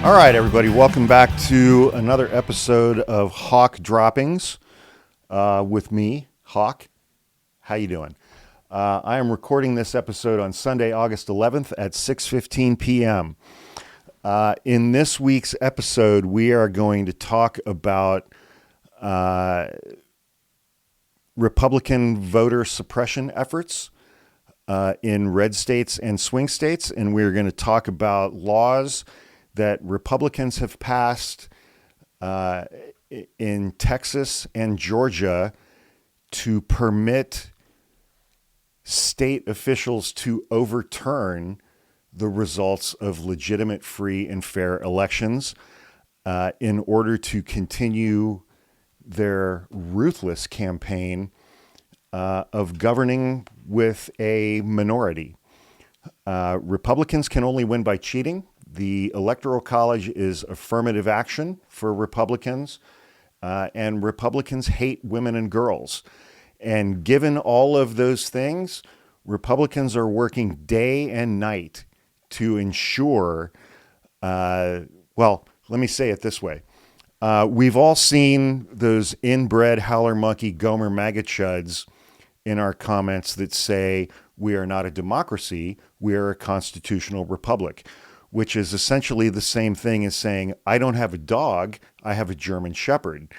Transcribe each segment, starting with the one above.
All right, everybody, welcome back to another episode of Hawk Droppings with me, Hawk. How you doing? I am recording this episode on Sunday, August 11th at 6:15 p.m. In this week's episode, we are going to talk about Republican voter suppression efforts in red states and swing states, and we're going to talk about laws that Republicans have passed in Texas and Georgia to permit state officials to overturn the results of legitimate, free, and fair elections in order to continue their ruthless campaign of governing with a minority. Republicans can only win by cheating. The Electoral College is affirmative action for Republicans, and Republicans hate women and girls. And given all of those things, Republicans are working day and night to ensure, let me say it this way. We've all seen those inbred howler monkey Gomer MAGA chuds in our comments that say, we are not a democracy, we are a constitutional republic, which is essentially the same thing as saying, I don't have a dog, I have a German Shepherd.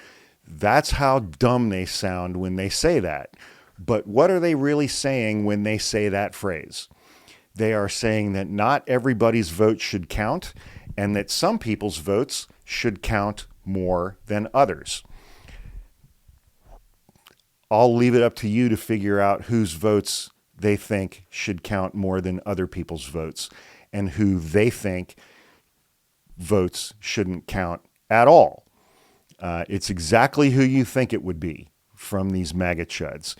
That's how dumb they sound when they say that. But what are they really saying when they say that phrase? They are saying that not everybody's vote should count, and that some people's votes should count more than others. I'll leave it up to you to figure out whose votes they think should count more than other people's votes, and who they think votes shouldn't count at all. It's exactly who you think it would be from these MAGA chuds.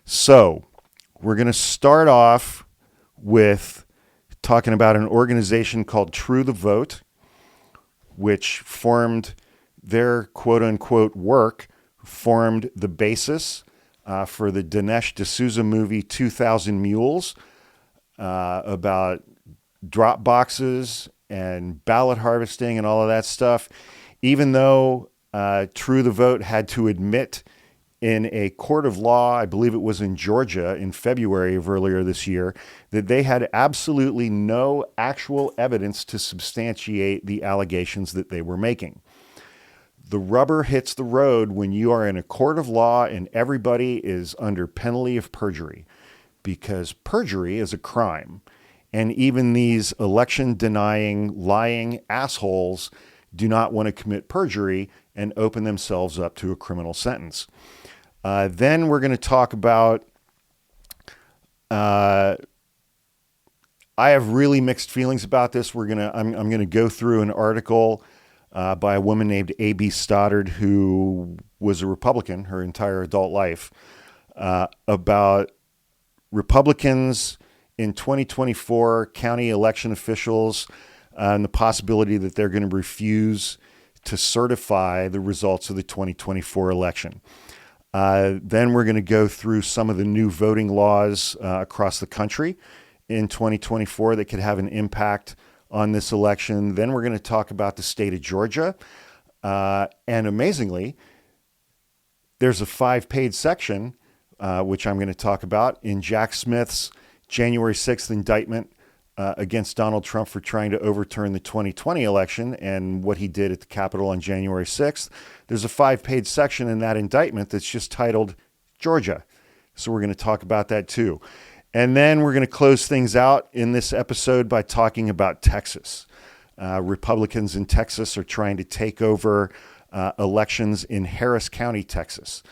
So we're going to start off with talking about an organization called True the Vote, which formed their quote-unquote work, formed the basis for the Dinesh D'Souza movie 2000 Mules about drop boxes and ballot harvesting and all of that stuff, even though True the Vote had to admit in a court of law, I believe it was in Georgia in February of earlier this year, that they had absolutely no actual evidence to substantiate the allegations that they were making. The rubber hits the road when you are in a court of law and everybody is under penalty of perjury, because perjury is a crime. And even these election-denying, lying assholes do not want to commit perjury and open themselves up to a criminal sentence. Then we're going to talk about, I have really mixed feelings about this. I'm going to go through an article by a woman named A.B. Stoddard, who was a Republican her entire adult life, about Republicans in 2024 county election officials and the possibility that they're going to refuse to certify the results of the 2024 election. Then we're going to go through some of the new voting laws across the country in 2024 that could have an impact on this election. Then we're going to talk about the state of Georgia. And amazingly, there's a 5-page section, which I'm going to talk about, in Jack Smith's January 6th indictment against Donald Trump for trying to overturn the 2020 election and what he did at the Capitol on January 6th. There's a 5-page section in that indictment that's just titled Georgia. So we're going to talk about that too. And then we're going to close things out in this episode by talking about Texas. Republicans in Texas are trying to take over elections in Harris County, Texas,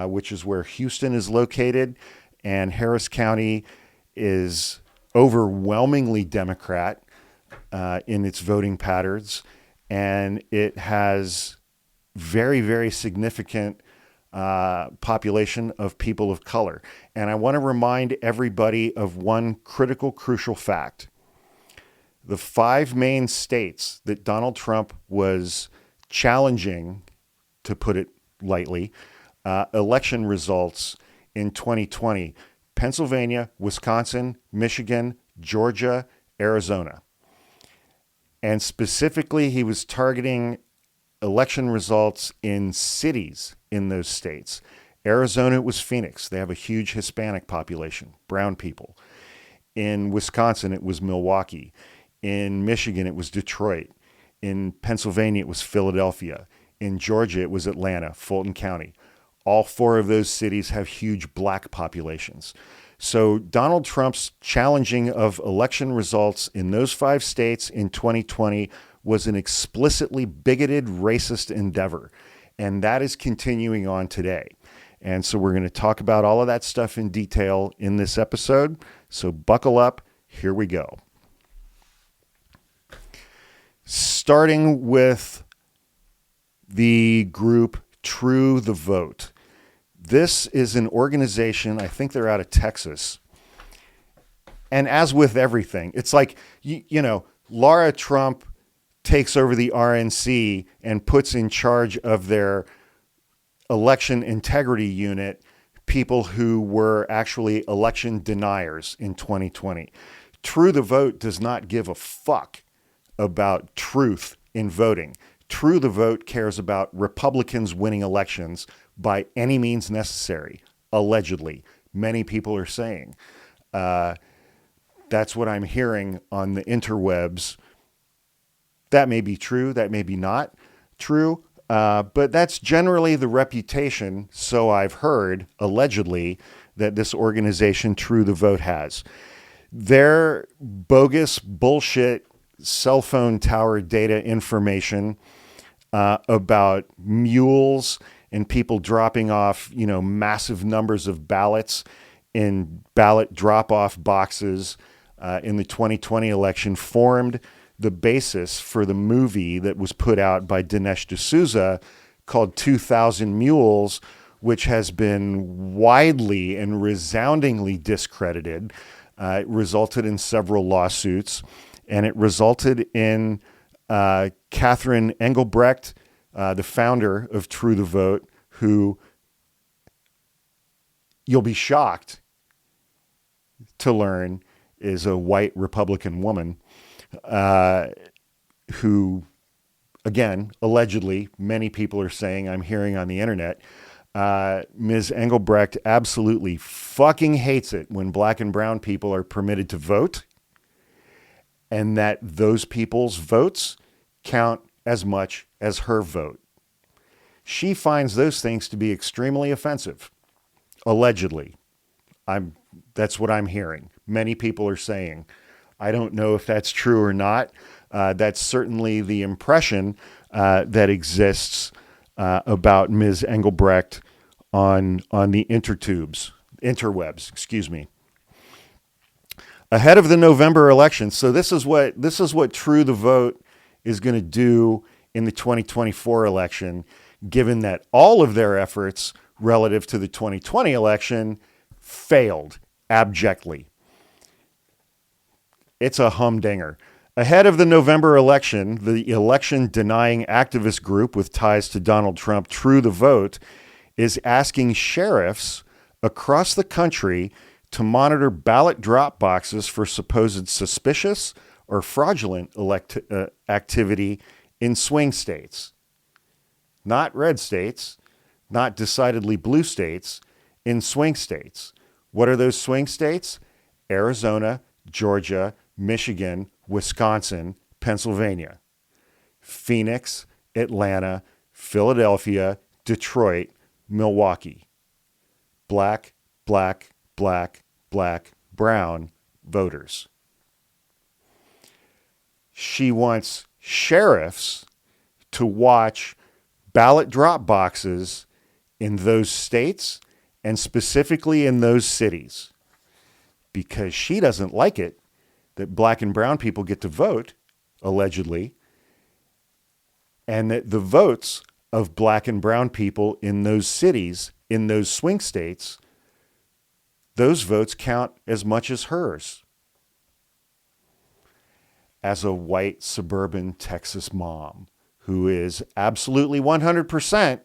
which is where Houston is located. And Harris County is overwhelmingly Democrat in its voting patterns, and it has very, very significant population of people of color. And I want to remind everybody of one critical, crucial fact. The 5 main states that Donald Trump was challenging, to put it lightly, election results in 2020, Pennsylvania, Wisconsin, Michigan, Georgia, Arizona. And specifically, he was targeting election results in cities in those states. Arizona, it was Phoenix. They have a huge Hispanic population, brown people. In Wisconsin, it was Milwaukee. In Michigan, it was Detroit. In Pennsylvania, it was Philadelphia. In Georgia, it was Atlanta, Fulton County. All 4 of those cities have huge black populations. So Donald Trump's challenging of election results in those 5 states in 2020 was an explicitly bigoted, racist endeavor. And that is continuing on today. And so we're going to talk about all of that stuff in detail in this episode. So buckle up. Here we go. Starting with the group True the Vote. This is an organization, I think they're out of Texas. And as with everything, it's like, you know, Laura Trump takes over the RNC and puts in charge of their election integrity unit people who were actually election deniers in 2020. True the Vote does not give a fuck about truth in voting. True the Vote cares about Republicans winning elections by any means necessary, allegedly. Many people are saying. That's what I'm hearing on the interwebs. That may be true, that may be not true, but that's generally the reputation, so I've heard, allegedly, that this organization, True the Vote, has. Their bogus bullshit cell phone tower data information about mules and people dropping off, you know, massive numbers of ballots in ballot drop-off boxes in the 2020 election formed the basis for the movie that was put out by Dinesh D'Souza called 2,000 Mules, which has been widely and resoundingly discredited. It resulted in several lawsuits, and it resulted in Catherine Engelbrecht, the founder of True the Vote, who you'll be shocked to learn is a white Republican woman who, again, allegedly, many people are saying, I'm hearing on the internet, Ms. Engelbrecht absolutely fucking hates it when black and brown people are permitted to vote, and that those people's votes count as much as her vote. She finds those things to be extremely offensive, allegedly. That's what I'm hearing. Many people are saying. I don't know if that's true or not. That's certainly the impression that exists about Ms. Engelbrecht on the interwebs, excuse me. Ahead of the November election, so this is what True the Vote is going to do in the 2024 election, given that all of their efforts relative to the 2020 election failed abjectly. It's a humdinger. Ahead of the November election, the election-denying activist group with ties to Donald Trump, True the Vote, is asking sheriffs across the country to monitor ballot drop boxes for supposed suspicious or fraudulent activity in swing states. Not red states, not decidedly blue states, in swing states. What are those swing states? Arizona, Georgia, Michigan, Wisconsin, Pennsylvania, Phoenix, Atlanta, Philadelphia, Detroit, Milwaukee. Black, black, black, black, brown voters. She wants sheriffs to watch ballot drop boxes in those states and specifically in those cities because she doesn't like it that black and brown people get to vote, allegedly, and that the votes of black and brown people in those cities, in those swing states, those votes count as much as hers. As a white suburban Texas mom who is absolutely 100%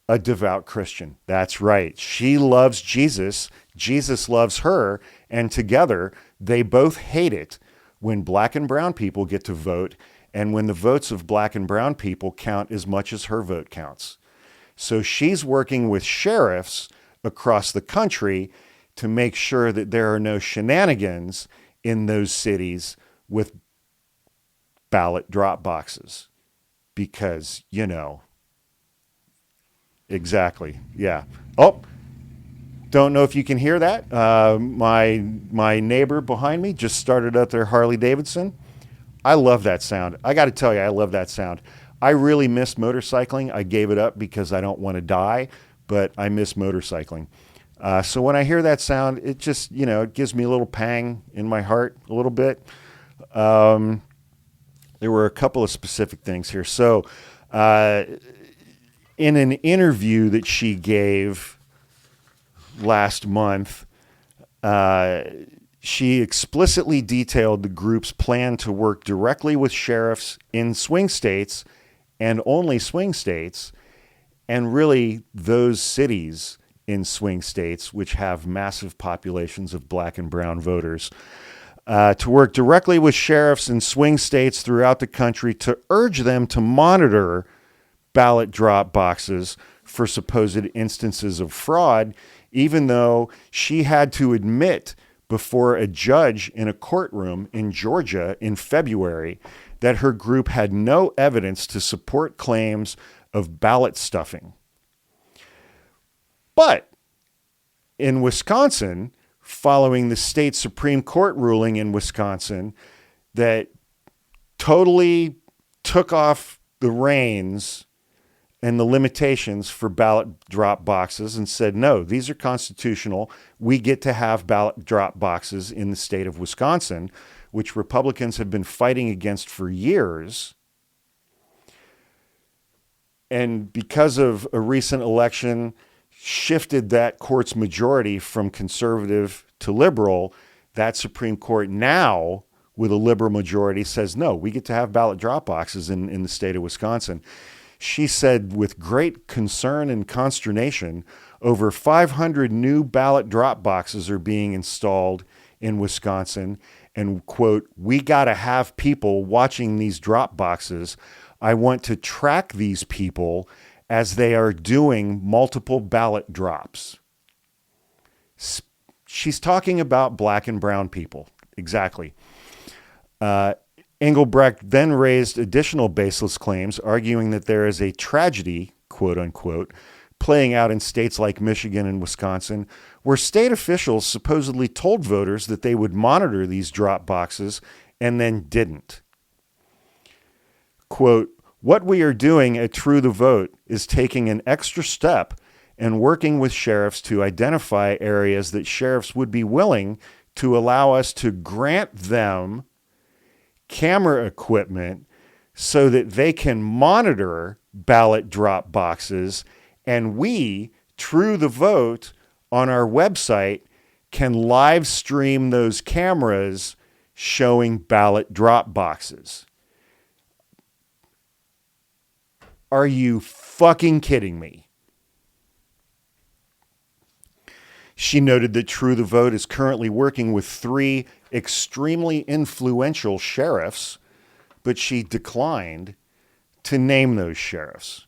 a devout Christian. That's right. She loves Jesus. Jesus loves her. And together, they both hate it when black and brown people get to vote and when the votes of black and brown people count as much as her vote counts. So she's working with sheriffs across the country to make sure that there are no shenanigans in those cities with ballot drop boxes. Because, exactly. Yeah. Oh, don't know if you can hear that. My neighbor behind me just started up their Harley Davidson. I love that sound. I got to tell you, I love that sound. I really miss motorcycling. I gave it up because I don't want to die, but I miss motorcycling. So when I hear that sound, it just, it gives me a little pang in my heart a little bit. There were a couple of specific things here. So in an interview that she gave last month, she explicitly detailed the group's plan to work directly with sheriffs in swing states and only swing states, and really those cities in swing states which have massive populations of black and brown voters, to work directly with sheriffs in swing states throughout the country to urge them to monitor ballot drop boxes for supposed instances of fraud, even though she had to admit before a judge in a courtroom in Georgia in February that her group had no evidence to support claims of ballot stuffing. But in Wisconsin, following the state Supreme Court ruling in Wisconsin that totally took off the reins and the limitations for ballot drop boxes and said, no, these are constitutional. We get to have ballot drop boxes in the state of Wisconsin, which Republicans have been fighting against for years. And because of a recent election, shifted that court's majority from conservative to liberal. That Supreme Court now, with a liberal majority, says, no, we get to have ballot drop boxes in the state of Wisconsin. She said with great concern and consternation, over 500 new ballot drop boxes are being installed in Wisconsin. And, quote, we got to have people watching these drop boxes. I want to track these people as they are doing multiple ballot drops. She's talking about black and brown people. Exactly. Engelbrecht then raised additional baseless claims, arguing that there is a tragedy, quote unquote, playing out in states like Michigan and Wisconsin, where state officials supposedly told voters that they would monitor these drop boxes and then didn't. Quote, what we are doing at True the Vote is taking an extra step and working with sheriffs to identify areas that sheriffs would be willing to allow us to grant them camera equipment so that they can monitor ballot drop boxes, and we, True the Vote, on our website can live stream those cameras showing ballot drop boxes. Are you fucking kidding me? She noted that True the Vote is currently working with 3 extremely influential sheriffs, but she declined to name those sheriffs.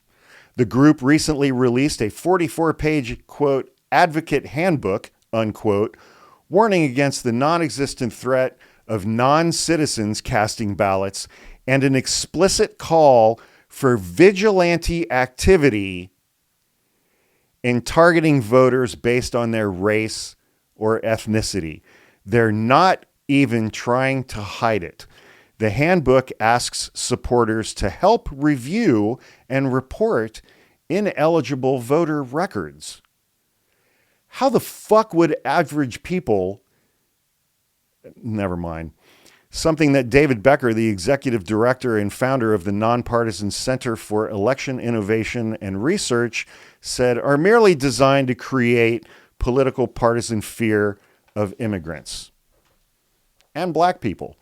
The group recently released a 44-page, quote, advocate handbook, unquote, warning against the non-existent threat of non-citizens casting ballots and an explicit call for vigilante activity in targeting voters based on their race or ethnicity. They're not even trying to hide it. The handbook asks supporters to help review and report ineligible voter records. How the fuck would average people... Never mind. Something that David Becker, the executive director and founder of the Nonpartisan Center for Election Innovation and Research, said are merely designed to create political partisan fear of immigrants and black people.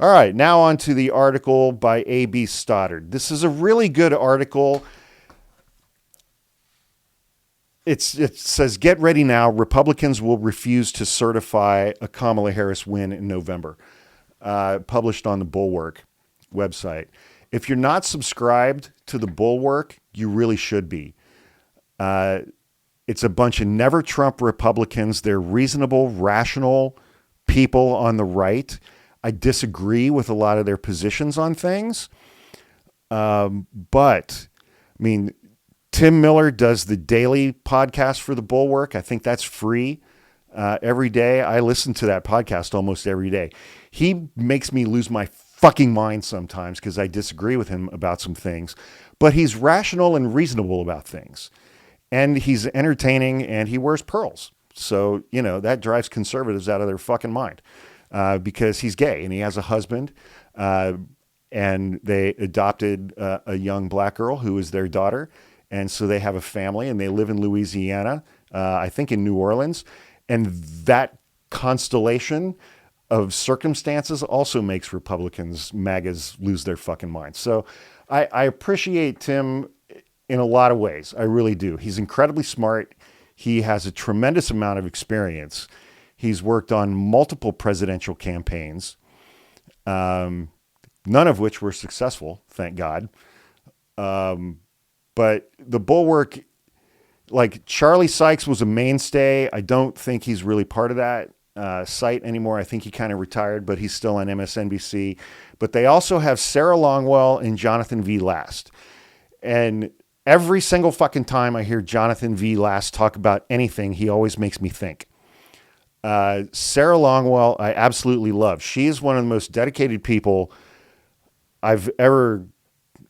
All right, now on to the article by A.B. Stoddard. This is a really good article. It says, get ready now. Republicans will refuse to certify a Kamala Harris win in November. published on the Bulwark website. If you're not subscribed to the Bulwark, you really should be. It's a bunch of never Trump Republicans. They're reasonable, rational people on the right. I disagree with a lot of their positions on things. But I mean, Tim Miller does the daily podcast for the Bulwark. I think that's free every day. I listen to that podcast almost every day. He makes me lose my fucking mind sometimes because I disagree with him about some things, but he's rational and reasonable about things. And he's entertaining and he wears pearls. So, you know, that drives conservatives out of their fucking mind because he's gay and he has a husband. And they adopted a young black girl who is their daughter. And so they have a family and they live in Louisiana, I think in New Orleans. And that constellation of circumstances also makes Republicans, MAGAs, lose their fucking minds. So I appreciate Tim in a lot of ways. I really do. He's incredibly smart. He has a tremendous amount of experience. He's worked on multiple presidential campaigns, none of which were successful, thank God. But the Bulwark, like Charlie Sykes was a mainstay. I don't think he's really part of that site anymore. I think he kind of retired, but he's still on MSNBC. But they also have Sarah Longwell and Jonathan V. Last. And every single fucking time I hear Jonathan V. Last talk about anything, he always makes me think. Sarah Longwell, I absolutely love. She is one of the most dedicated people I've ever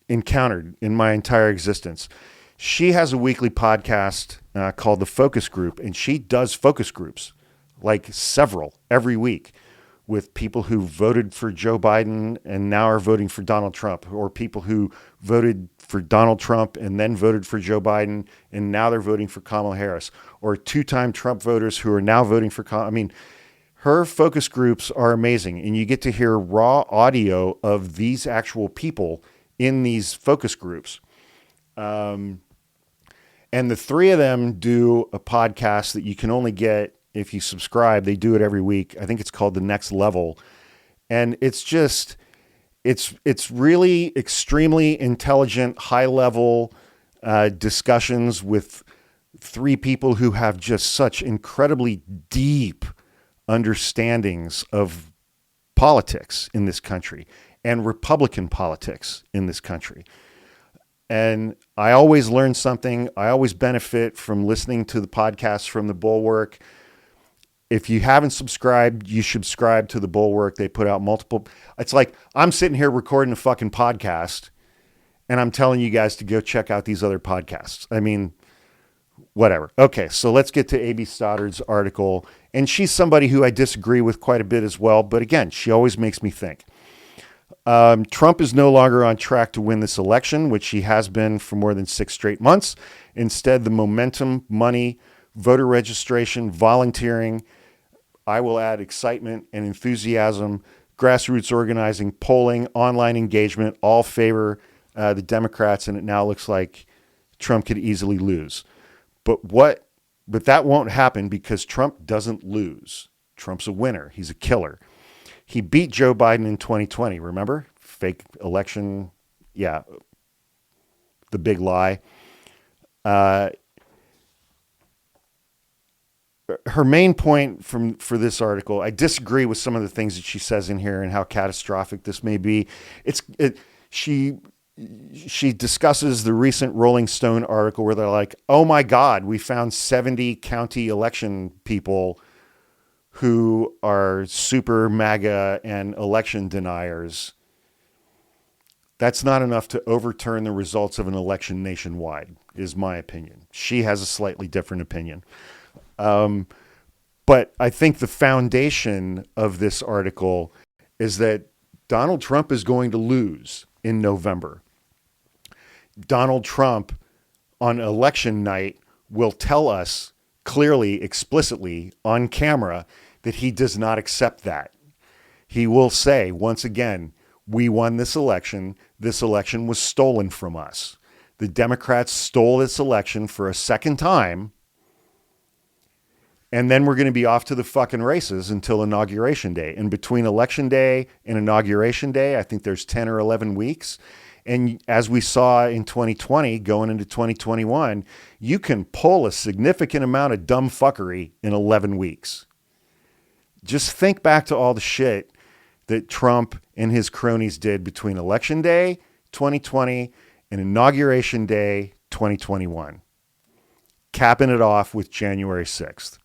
encountered in my entire existence. She has a weekly podcast called The Focus Group, and she does focus groups, like several every week, with people who voted for Joe Biden and now are voting for Donald Trump, or people who voted for Donald Trump and then voted for Joe Biden and now they're voting for Kamala Harris, or two-time Trump voters who are now voting for Kamala. I mean, her focus groups are amazing, and you get to hear raw audio of these actual people in these focus groups. And the three of them do a podcast that you can only get if you subscribe. They do it every week. I think it's called The Next Level. And it's just, it's really extremely intelligent, high-level discussions with three people who have just such incredibly deep understandings of politics in this country and Republican politics in this country. And I always learn something. I always benefit from listening to the podcasts from the Bulwark. If you haven't subscribed, you should subscribe to the Bulwark. They put out multiple. It's like I'm sitting here recording a fucking podcast and I'm telling you guys to go check out these other podcasts. I mean, whatever. Okay, so let's get to A.B. Stoddard's article. And she's somebody who I disagree with quite a bit as well. But again, she always makes me think. Trump is no longer on track to win this election, which he has been for more than 6 straight months. Instead, the momentum, money, voter registration, volunteering, I will add excitement and enthusiasm, grassroots organizing, polling, online engagement, all favor the Democrats, and it now looks like Trump could easily lose. But that won't happen because Trump doesn't lose. Trump's a winner. He's a killer. He beat Joe Biden in 2020, remember? Fake election. Yeah. The big lie. Her main point for this article, I disagree with some of the things that she says in here and how catastrophic this may be. She discusses the recent Rolling Stone article where they're like, oh my God, we found 70 county election people who are super MAGA and election deniers. That's not enough to overturn the results of an election nationwide, is my opinion. She has a slightly different opinion. But I think the foundation of this article is that Donald Trump is going to lose in November. Donald Trump on election night will tell us clearly, explicitly on camera that he does not accept that. He will say, once again, we won this election. This election was stolen from us. The Democrats stole this election for a second time. And then we're going to be off to the fucking races until Inauguration Day. And between Election Day and Inauguration Day, I think there's 10 or 11 weeks. And as we saw in 2020, going into 2021, you can pull a significant amount of dumb fuckery in 11 weeks. Just think back to all the shit that Trump and his cronies did between Election Day 2020 and Inauguration Day 2021, capping it off with January 6th.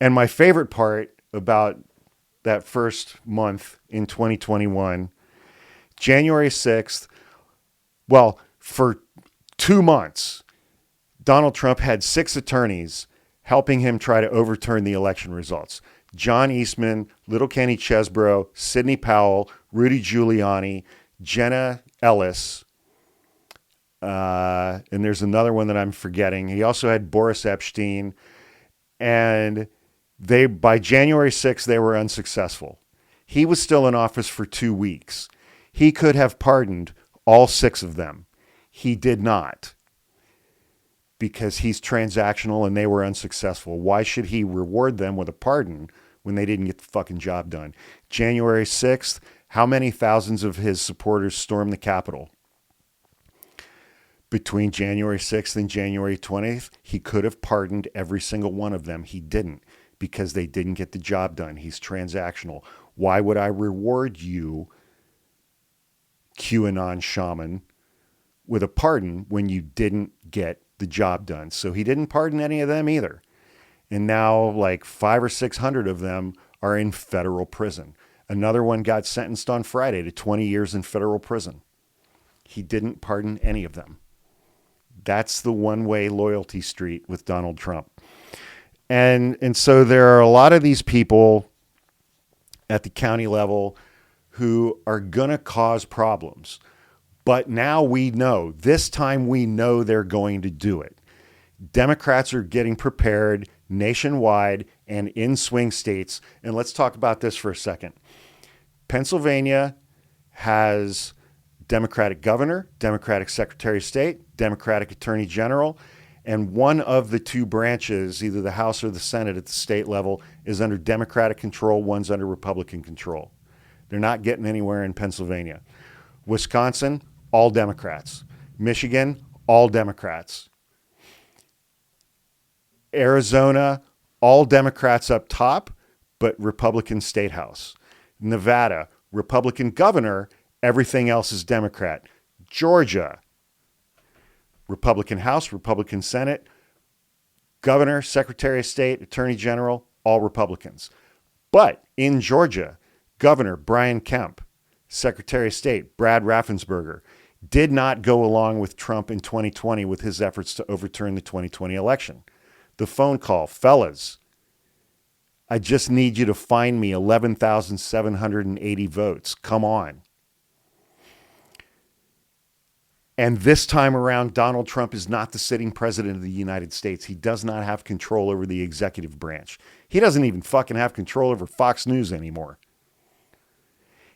And my favorite part about that first month in 2021, January 6th, well, for 2 months, Donald Trump had 6 attorneys helping him try to overturn the election results. John Eastman, Little Kenny Chesbrough, Sidney Powell, Rudy Giuliani, Jenna Ellis, and there's another one that I'm forgetting. He also had Boris Epstein, and by January 6th, they were unsuccessful. He was still in office for 2 weeks. He could have pardoned all 6 of them. He did not, because he's transactional and they were unsuccessful. Why should he reward them with a pardon when they didn't get the fucking job done? January 6th, how many thousands of his supporters stormed the Capitol? Between January 6th and January 20th, he could have pardoned every single one of them. He didn't, because they didn't get the job done. He's transactional. Why would I reward you, QAnon shaman, with a pardon when you didn't get the job done? So he didn't pardon any of them either. And now like 500 or 600 of them are in federal prison. Another one got sentenced on Friday to 20 years in federal prison. He didn't pardon any of them. That's the one-way loyalty street with Donald Trump. And so there are a lot of these people at the county level who are going to cause problems. But now we know, this time we know they're going to do it. Democrats are getting prepared nationwide and in swing states. And let's talk about this for a second. Pennsylvania has Democratic governor, Democratic Secretary of State, Democratic Attorney General, and one of the 2 branches, either the House or the Senate at the state level, is under Democratic control, one's under Republican control. They're not getting anywhere in Pennsylvania. Wisconsin, all Democrats. Michigan, all Democrats. Arizona, all Democrats up top, but Republican State House. Nevada, Republican governor, everything else is Democrat. Georgia, Republican House, Republican Senate, governor, Secretary of State, Attorney General, all Republicans. But in Georgia, Governor Brian Kemp, Secretary of State Brad Raffensperger, did not go along with Trump in 2020 with his efforts to overturn the 2020 election. The phone call, fellas, I just need you to find me 11,780 votes. Come on. And this time around, Donald Trump is not the sitting president of the United States. He does not have control over the executive branch. He doesn't even fucking have control over Fox News anymore.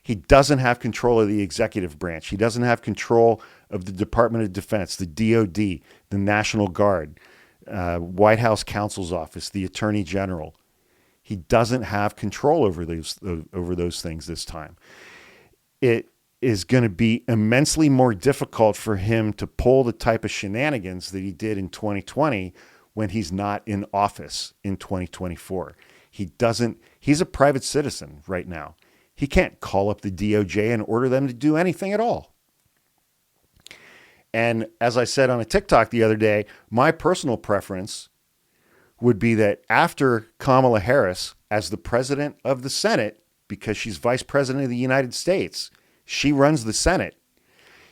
He doesn't have control of the executive branch. He doesn't have control of the Department of Defense, the DOD, the National Guard, White House Counsel's Office, the Attorney General. He doesn't have control over those things this time. It is going to be immensely more difficult for him to pull the type of shenanigans that he did in 2020 when he's not in office in 2024. He's a private citizen right now. He can't call up the DOJ and order them to do anything at all. And as I said on a TikTok the other day, my personal preference would be that after Kamala Harris, as the president of the Senate, because she's vice president of the United States, she runs the Senate,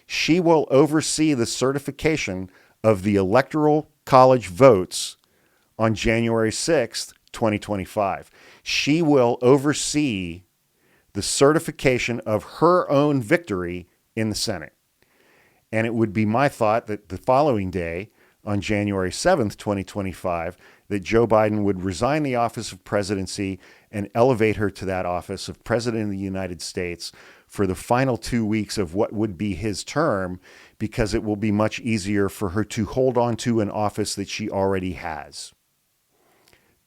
she will oversee the certification of the Electoral College votes on January 6th, 2025. She will oversee the certification of her own victory in the Senate. And it would be my thought that the following day, on January 7th, 2025, that Joe Biden would resign the office of presidency and elevate her to that office of president of the United States for the final 2 weeks of what would be his term, because it will be much easier for her to hold on to an office that she already has.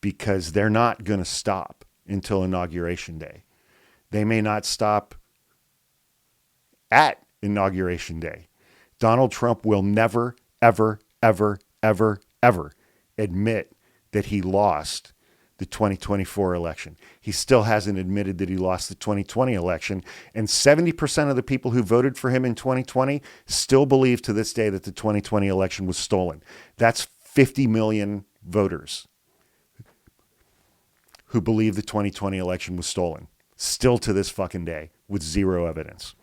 because they're not going to stop until Inauguration Day. They may not stop at Inauguration Day. Donald Trump will never, ever, ever, ever, ever admit that he lost the 2024 election. He still hasn't admitted that he lost the 2020 election. And 70% of the people who voted for him in 2020 still believe to this day that the 2020 election was stolen. That's 50 million voters who believe the 2020 election was stolen. Still to this fucking day with zero evidence.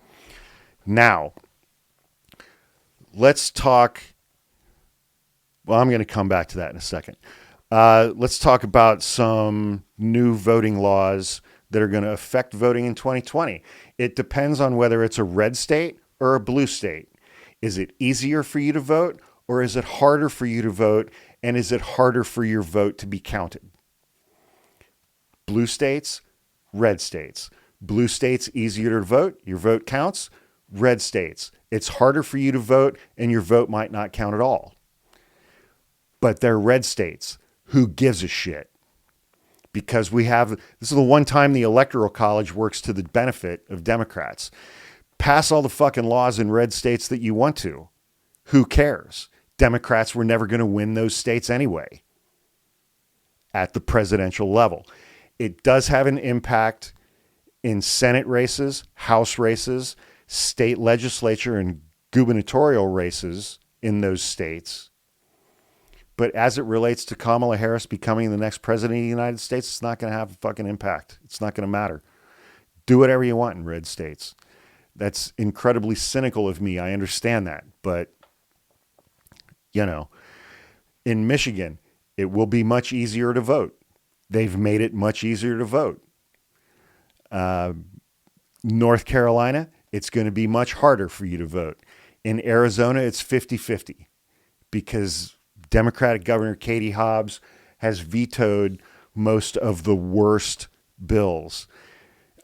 Now, let's talk. Well, I'm going to come back to that in a second. Let's talk about some new voting laws that are going to affect voting in 2020. It depends on whether it's a red state or a blue state. Is it easier for you to vote, or is it harder for you to vote? And is it harder for your vote to be counted? Blue states, red states. Blue states, easier to vote. Your vote counts. Red states, it's harder for you to vote and your vote might not count at all. But they're red states. Who gives a shit? Because this is the one time the Electoral College works to the benefit of Democrats. Pass all the fucking laws in red states that you want to. Who cares? Democrats were never going to win those states anyway at the presidential level. It does have an impact in Senate races, House races, state legislature and gubernatorial races in those states. But as it relates to Kamala Harris becoming the next president of the United States, it's not going to have a fucking impact. It's not going to matter. Do whatever you want in red states. That's incredibly cynical of me. I understand that. But, in Michigan, it will be much easier to vote. They've made it much easier to vote. North Carolina, it's going to be much harder for you to vote. In Arizona, it's 50-50 because Democratic Governor Katie Hobbs has vetoed most of the worst bills.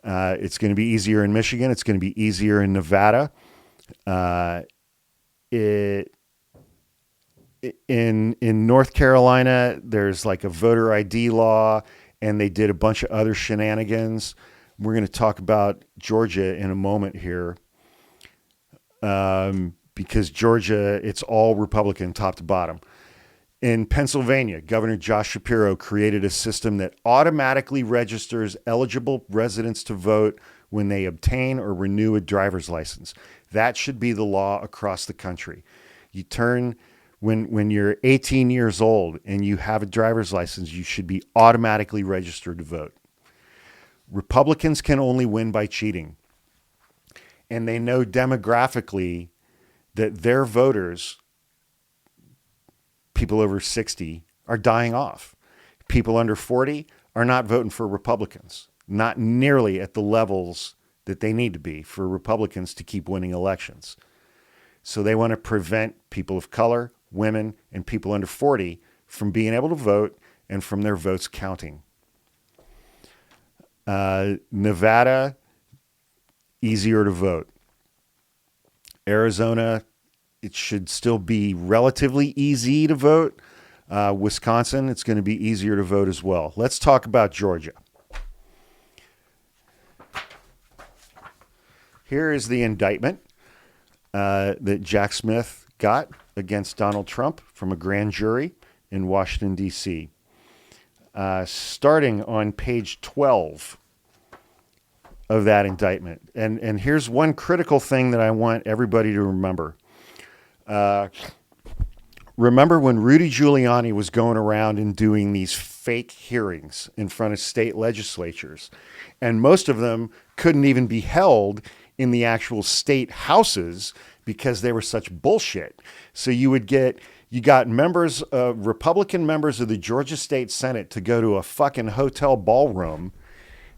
It's going to be easier in Michigan. It's going to be easier in Nevada. In North Carolina, there's like a voter ID law, and they did a bunch of other shenanigans. We're going to talk about Georgia in a moment here, because Georgia, it's all Republican top to bottom. In Pennsylvania, Governor Josh Shapiro created a system that automatically registers eligible residents to vote when they obtain or renew a driver's license. That should be the law across the country. When you're 18 years old and you have a driver's license, you should be automatically registered to vote. Republicans can only win by cheating. And they know demographically that their voters, people over 60, are dying off. People under 40 are not voting for Republicans, not nearly at the levels that they need to be for Republicans to keep winning elections. So they want to prevent people of color, women, and people under 40 from being able to vote and from their votes counting. Nevada, easier to vote. Arizona, it should still be relatively easy to vote. Wisconsin, it's going to be easier to vote as well. Let's talk about Georgia. Here is the indictment that Jack Smith got against Donald Trump from a grand jury in Washington, D.C. Starting on page 12 of that indictment. And here's one critical thing that I want everybody to remember. Remember when Rudy Giuliani was going around and doing these fake hearings in front of state legislatures, and most of them couldn't even be held in the actual state houses because they were such bullshit. So you got Republican members of the Georgia State Senate to go to a fucking hotel ballroom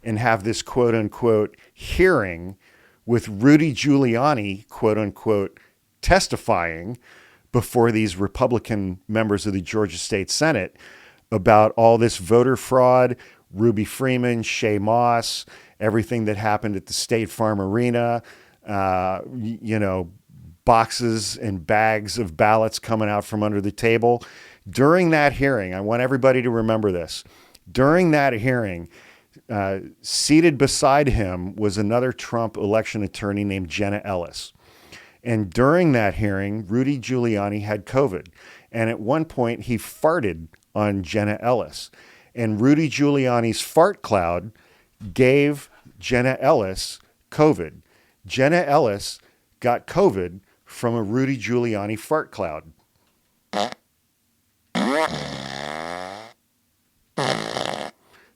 and have this quote unquote hearing with Rudy Giuliani, quote unquote, testifying before these Republican members of the Georgia State Senate about all this voter fraud, Ruby Freeman, Shay Moss, everything that happened at the State Farm Arena, boxes and bags of ballots coming out from under the table. During that hearing, I want everybody to remember this. During that hearing, seated beside him was another Trump election attorney named Jenna Ellis. And during that hearing, Rudy Giuliani had COVID. And at one point, he farted on Jenna Ellis. And Rudy Giuliani's fart cloud gave Jenna Ellis COVID. Jenna Ellis got COVID from a Rudy Giuliani fart cloud.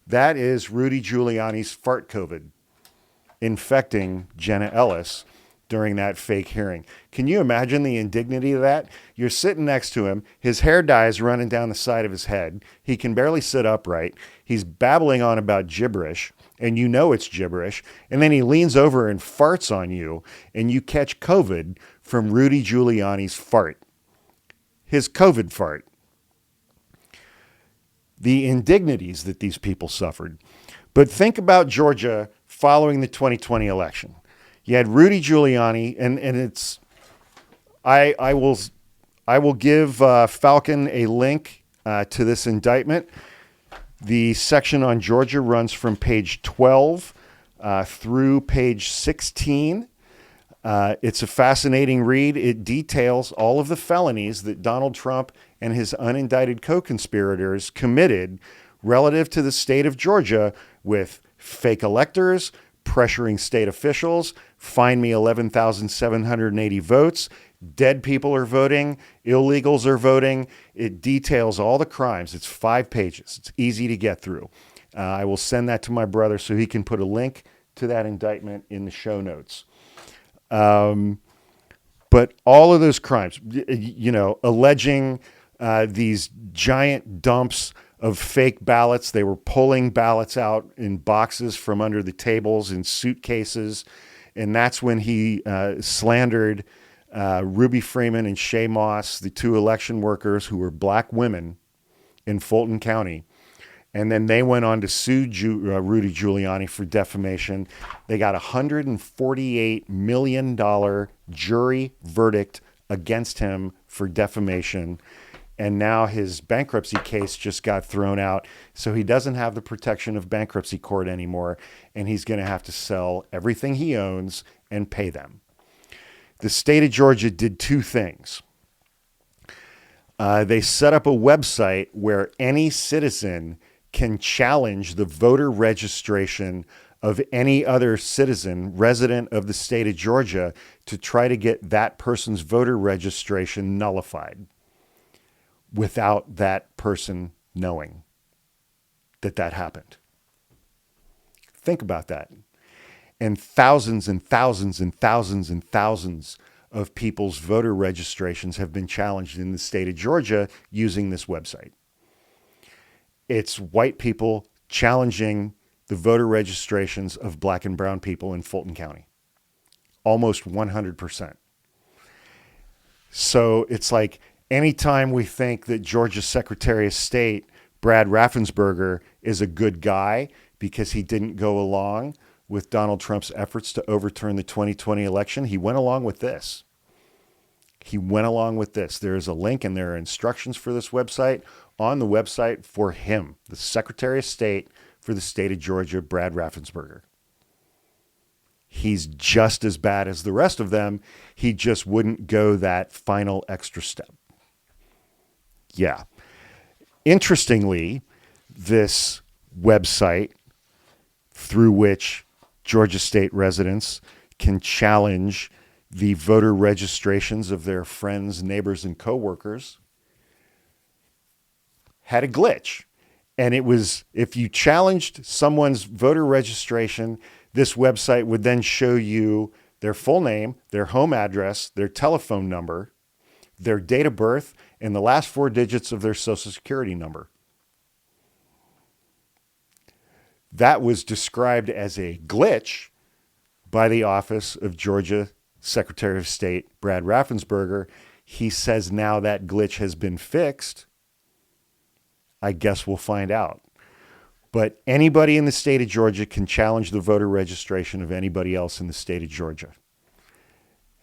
That is Rudy Giuliani's fart COVID infecting Jenna Ellis during that fake hearing. Can you imagine the indignity of that? You're sitting next to him. His hair dye is running down the side of his head. He can barely sit upright. He's babbling on about gibberish, and you know it's gibberish. And then he leans over and farts on you, and you catch COVID from Rudy Giuliani's fart. His COVID fart. The indignities that these people suffered. But think about Georgia following the 2020 election. You had Rudy Giuliani, and it's I will give Falcon a link to this indictment. The section on Georgia runs from page 12 through page 16. It's a fascinating read. It details all of the felonies that Donald Trump and his unindicted co-conspirators committed relative to the state of Georgia with fake electors, pressuring state officials, find me 11,780 votes, dead people are voting, illegals are voting. It details all the crimes. It's 5 pages. It's easy to get through. I will send that to my brother so he can put a link to that indictment in the show notes. But all of those crimes, alleging these giant dumps of fake ballots. They were pulling ballots out in boxes from under the tables in suitcases. And that's when he slandered Ruby Freeman and Shay Moss, the 2 election workers who were black women in Fulton County. And then they went on to sue Rudy Giuliani for defamation. They got a $148 million jury verdict against him for defamation. And now his bankruptcy case just got thrown out. So he doesn't have the protection of bankruptcy court anymore. And he's going to have to sell everything he owns and pay them. The state of Georgia did 2 things. They set up a website where any citizen can challenge the voter registration of any other citizen resident of the state of Georgia to try to get that person's voter registration nullified without that person knowing that that happened. Think about that. And thousands and thousands and thousands and thousands of people's voter registrations have been challenged in the state of Georgia using this website. It's white people challenging the voter registrations of black and brown people in Fulton County. Almost 100%. So it's like anytime we think that Georgia's Secretary of State, Brad Raffensperger, is a good guy because he didn't go along with Donald Trump's efforts to overturn the 2020 election, he went along with this. There is a link and there are instructions for this website on the website for him, the Secretary of State for the state of Georgia, Brad Raffensperger. He's just as bad as the rest of them. He just wouldn't go that final extra step. Yeah. Interestingly, this website through which Georgia state residents can challenge the voter registrations of their friends, neighbors, and coworkers had a glitch. And it was, if you challenged someone's voter registration, this website would then show you their full name, their home address, their telephone number, their date of birth, and the last 4 digits of their social security number. That was described as a glitch by the office of Georgia Secretary of State Brad Raffensperger. He says now that glitch has been fixed. I guess we'll find out. But anybody in the state of Georgia can challenge the voter registration of anybody else in the state of Georgia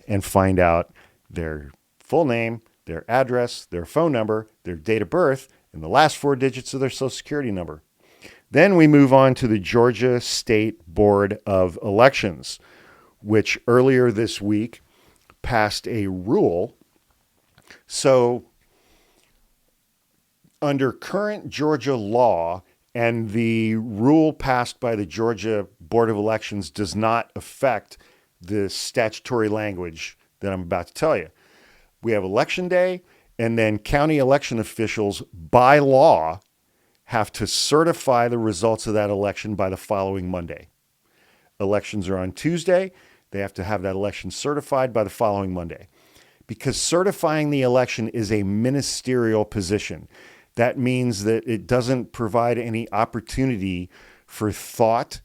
and find out their full name, their address, their phone number, their date of birth, and the last 4 digits of their social security number. Then we move on to the Georgia State Board of Elections, which earlier this week passed a rule. So under current Georgia law, and the rule passed by the Georgia Board of Elections does not affect the statutory language that I'm about to tell you. We have election day, and then county election officials by law have to certify the results of that election by the following Monday. Elections are on Tuesday. They have to have that election certified by the following Monday. Because certifying the election is a ministerial position. That means that it doesn't provide any opportunity for thought,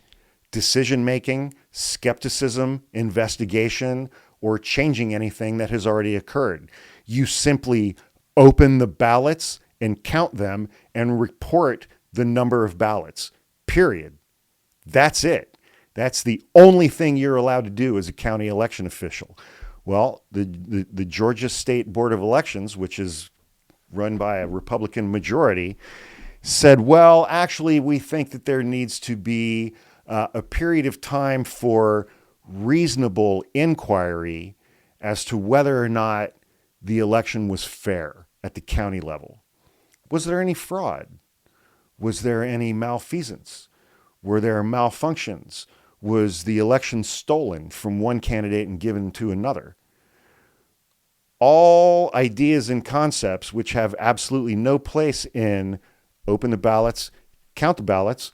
decision-making, skepticism, investigation, or changing anything that has already occurred. You simply open the ballots and count them and report the number of ballots, period. That's it. That's the only thing you're allowed to do as a county election official. Well, the Georgia State Board of Elections, which is run by a Republican majority, said, well, actually, we think that there needs to be a period of time for reasonable inquiry as to whether or not the election was fair at the county level. Was there any fraud? Was there any malfeasance? Were there malfunctions? Was the election stolen from one candidate and given to another? All ideas and concepts which have absolutely no place in open the ballots, count the ballots,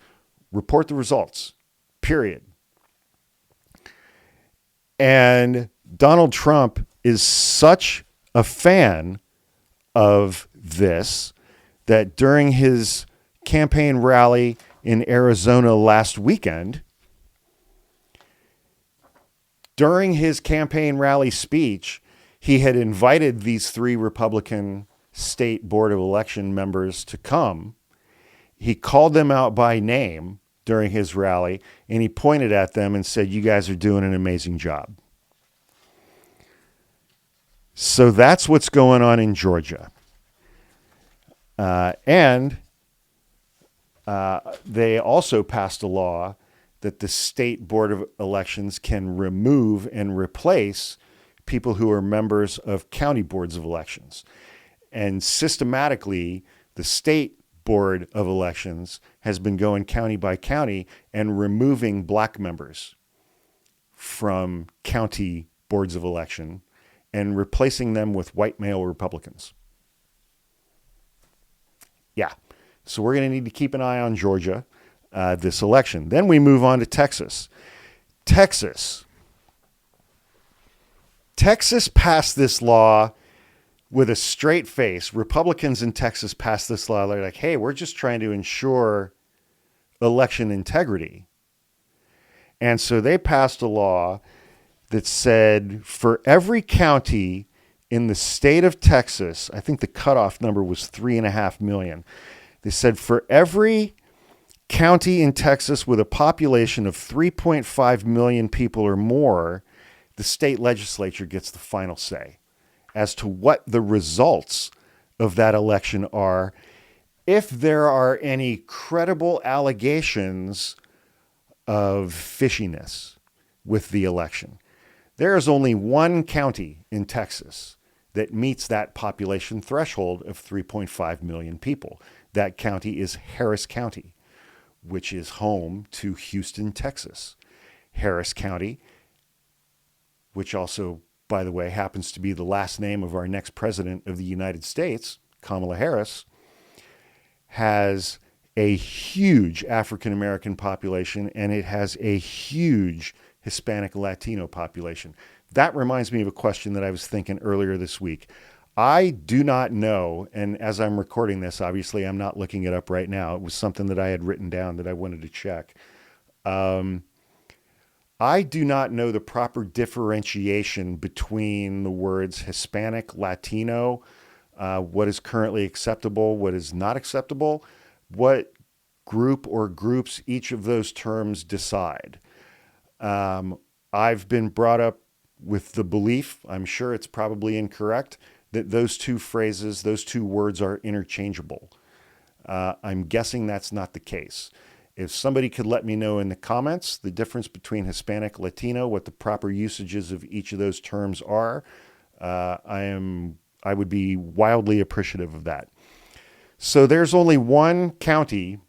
report the results, period. And Donald Trump is such a fan of this that during his campaign rally in Arizona last weekend, during his campaign rally speech, he had invited these 3 Republican State Board of Election members to come. He called them out by name during his rally, and he pointed at them and said, you guys are doing an amazing job. So that's what's going on in Georgia. And they also passed a law that the State Board of Elections can remove and replace people who are members of county boards of elections. And systematically, the State Board of Elections has been going county by county and removing black members from county boards of election and replacing them with white male Republicans. Yeah. So we're going to need to keep an eye on Georgia this election. Then we move on to Texas. Texas passed this law with a straight face. Republicans in Texas passed this law. They're like, hey, we're just trying to ensure election integrity. And so they passed a law that said for every county in the state of Texas, I think the cutoff number was 3.5 million. They said for every county in Texas with a population of 3.5 million people or more, the state legislature gets the final say as to what the results of that election are, if there are any credible allegations of fishiness with the election. There is only one county in Texas that meets that population threshold of 3.5 million people. That county is Harris County, which is home to Houston, Texas. Harris County, which also, by the way, happens to be the last name of our next president of the United States, Kamala Harris, has a huge African-American population, and it has a huge Hispanic Latino population. That reminds me of a question that I was thinking earlier this week. I do not know, and as I'm recording this, obviously I'm not looking it up right now. It was something that I had written down that I wanted to check. I do not know the proper differentiation between the words Hispanic, Latino, what is currently acceptable, what is not acceptable, what group or groups each of those terms decide. I've been brought up with the belief, I'm sure it's probably incorrect, that those two phrases, those two words are interchangeable. I'm guessing that's not the case. If somebody could let me know in the comments the difference between Hispanic, Latino, what the proper usages of each of those terms are, I would be wildly appreciative of that. So there's only one county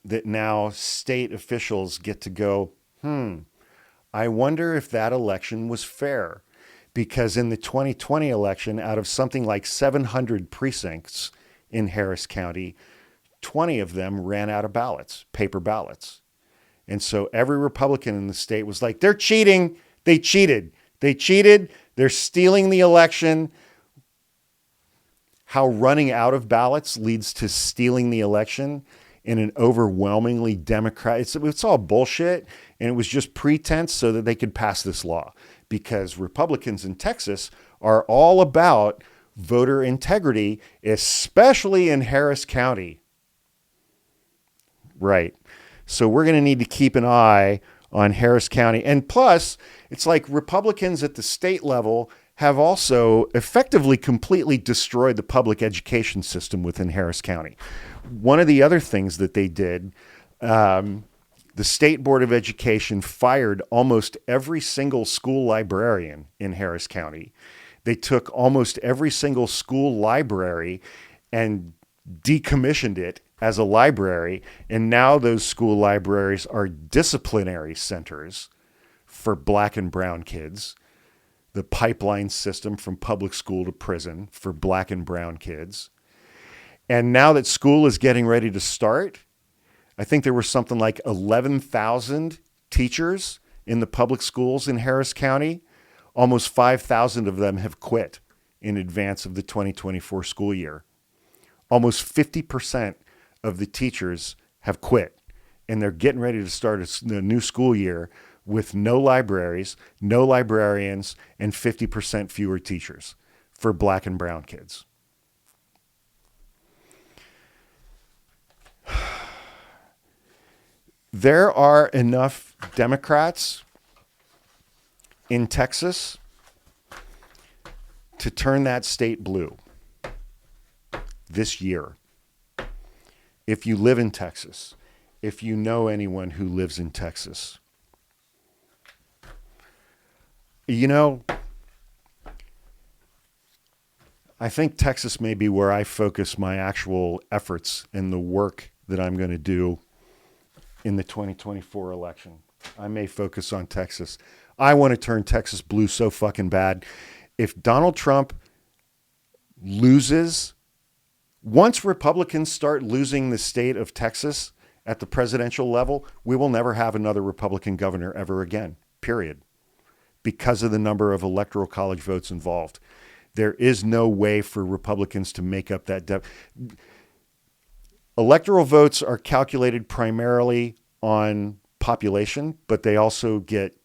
that now state officials get to go, I wonder if that election was fair. Because in the 2020 election, out of something like 700 precincts in Harris County, 20 of them ran out of ballots, paper ballots. And so every Republican in the state was like, they're cheating. They cheated. They cheated. They're stealing the election. How running out of ballots leads to stealing the election in an overwhelmingly Democrat. It's all bullshit. And it was just pretense so that they could pass this law. Because Republicans in Texas are all about voter integrity, especially in Harris County. Right. So we're going to need to keep an eye on Harris County. And plus, it's like Republicans at the state level have also effectively completely destroyed the public education system within Harris County. One of the other things that they did, the State Board of Education fired almost every single school librarian in Harris County. They took almost every single school library and decommissioned it as a library. And now those school libraries are disciplinary centers for Black and brown kids. The pipeline system from public school to prison for Black and brown kids. And now that school is getting ready to start, I think there were something like 11,000 teachers in the public schools in Harris County. Almost 5,000 of them have quit in advance of the 2024 school year. Almost 50% of the teachers have quit, and they're getting ready to start a new school year with no libraries, no librarians, and 50% fewer teachers for Black and brown kids. There are enough Democrats in Texas to turn that state blue this year. If you live in Texas, if you know anyone who lives in Texas, you know, I think Texas may be where I focus my actual efforts in the work that I'm going to do in the 2024 election. I may focus on Texas. I want to turn Texas blue so fucking bad. If Donald Trump loses, once Republicans start losing the state of Texas at the presidential level, we will never have another Republican governor ever again, period, because of the number of electoral college votes involved. There is no way for Republicans to make up that electoral votes are calculated primarily on population, but they also get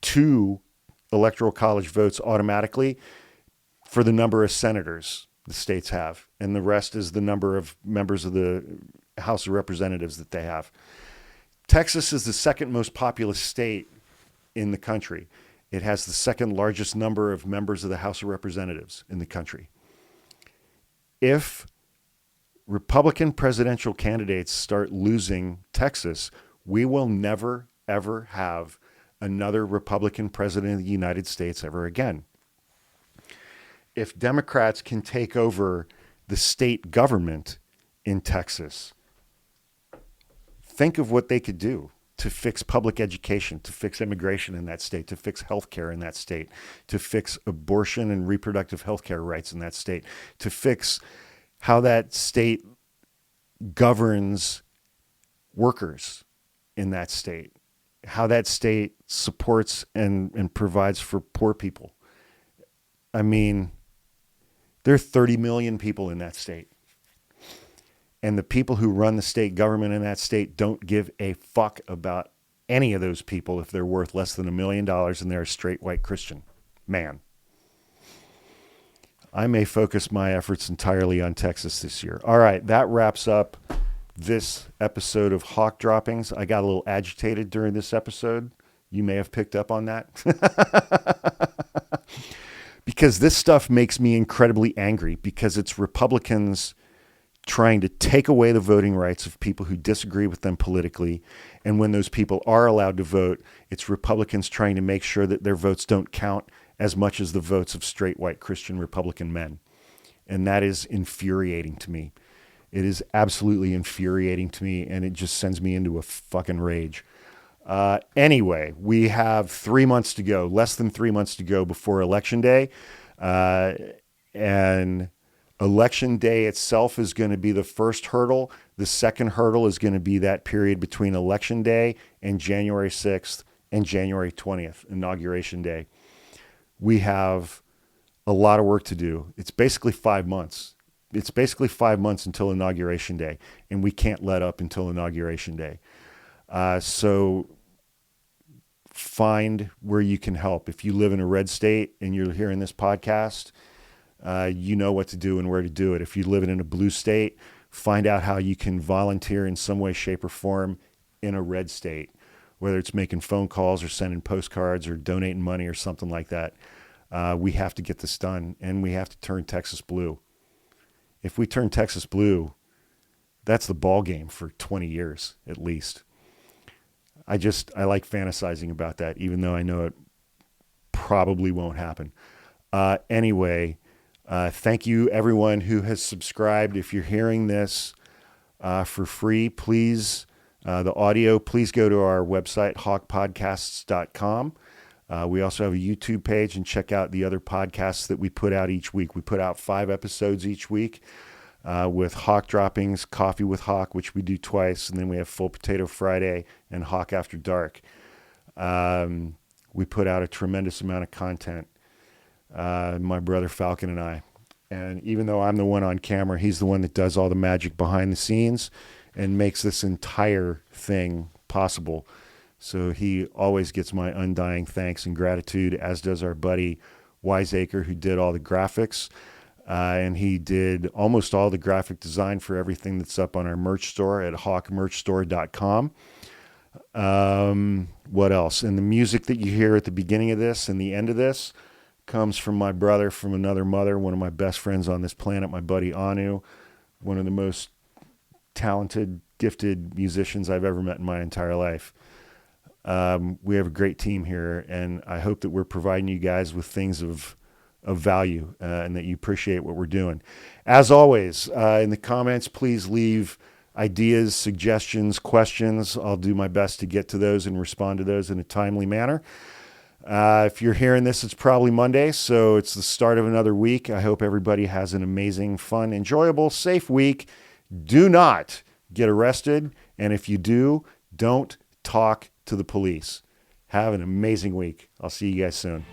2 electoral college votes automatically for the number of senators the states have. And the rest is the number of members of the House of Representatives that they have. Texas is the second most populous state in the country. It has the second largest number of members of the House of Representatives in the country. If Republican presidential candidates start losing Texas, we will never, ever have another Republican president of the United States ever again. If Democrats can take over the state government in Texas, think of what they could do to fix public education, to fix immigration in that state, to fix healthcare in that state, to fix abortion and reproductive healthcare rights in that state, to fix how that state governs workers in that state, how that state supports and provides for poor people. I mean, there are 30 million people in that state. And the people who run the state government in that state don't give a fuck about any of those people if they're worth less than $1 million and they're a straight white Christian man. I may focus my efforts entirely on Texas this year. All right, that wraps up this episode of Hawk Droppings. I got a little agitated during this episode. You may have picked up on that. Because this stuff makes me incredibly angry because it's Republicans trying to take away the voting rights of people who disagree with them politically. And when those people are allowed to vote, it's Republicans trying to make sure that their votes don't count as much as the votes of straight white Christian Republican men. And that is infuriating to me. It is absolutely infuriating to me, and it just sends me into a fucking rage. Anyway, we have 3 months to go, less than 3 months to go before Election Day. And Election Day itself is going to be the first hurdle. The second hurdle is going to be that period between Election Day and January 6th and January 20th, Inauguration Day. We have a lot of work to do. It's basically 5 months. It's basically 5 months until Inauguration Day, and we can't let up until Inauguration Day. So find where you can help. If you live in a red state and you're hearing this podcast, you know what to do and where to do it. If you live in a blue state, find out how you can volunteer in some way, shape, or form in a red state, whether it's making phone calls or sending postcards or donating money or something like that. We have to get this done, and we have to turn Texas blue. If we turn Texas blue, that's the ball game for 20 years at least. I like fantasizing about that, even though I know it probably won't happen. Anyway, thank you everyone who has subscribed. If you're hearing this for free, please, the audio, please go to our website, hawkpodcasts.com. We also have a YouTube page, and check out the other podcasts that we put out each week. We put out 5 episodes each week with Hawk Droppings, Coffee with Hawk, which we do twice, and then we have Full Potato Friday and Hawk After Dark. We put out a tremendous amount of content, my brother Falcon and I. And even though I'm the one on camera, he's the one that does all the magic behind the scenes and makes this entire thing possible. So he always gets my undying thanks and gratitude, as does our buddy Wiseacre, who did all the graphics. And he did almost all the graphic design for everything that's up on our merch store at hawkmerchstore.com. What else? And the music that you hear at the beginning of this and the end of this comes from my brother from another mother, one of my best friends on this planet, my buddy Anu, one of the most talented, gifted musicians I've ever met in my entire life. We have a great team here, and I hope that we're providing you guys with things of value and that you appreciate what we're doing. As always, in the comments, please leave ideas, suggestions, questions. I'll do my best to get to those and respond to those in a timely manner. If you're hearing this, it's probably Monday, so it's the start of another week. I hope everybody has an amazing, fun, enjoyable, safe week. Do not get arrested, and if you do, don't talk to the police. Have an amazing week. I'll see you guys soon.